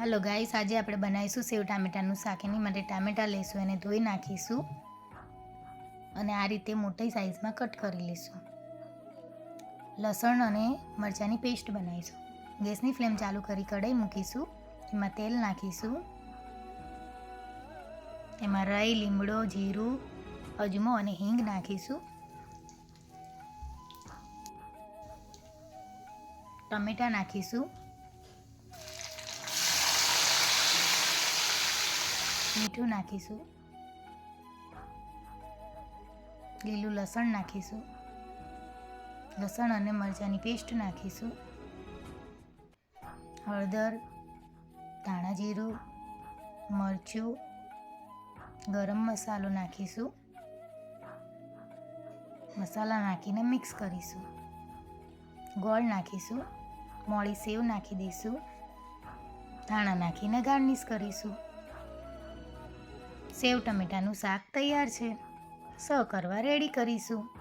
હાલો guys, આજે આપણે બનાવીશું સેવ ટામેટાનું શાક. એની માટે ટામેટા લઈશું, એને ધોઈ નાખીશું અને આ રીતે મોટી સાઈઝમાં કટ કરી લઈશું. લસણ અને મરચાંની પેસ્ટ બનાવીશું. ગેસની ફ્લેમ ચાલુ કરી કઢાઈ મૂકીશું. એમાં તેલ નાખીશું. એમાં રાઈ, લીમડો, જીરું, અજમો અને હિંગ નાખીશું. ટમેટા નાખીશું. મીઠું નાખીશું. લીલું લસણ નાખીશું. લસણ અને મરચાંની પેસ્ટ નાખીશું. હળદર, ધાણા જીરું, મરચું, ગરમ મસાલો નાખીશું. મસાલા નાખીને મિક્સ કરીશું. ગોળ નાખીશું. મોળી સેવ નાખી દઈશું. ધાણા નાખીને ગાર્નિશ કરીશું. સેવ ટમેટાનું શાક તૈયાર છે. સર્વ કરવા રેડી કરીશું.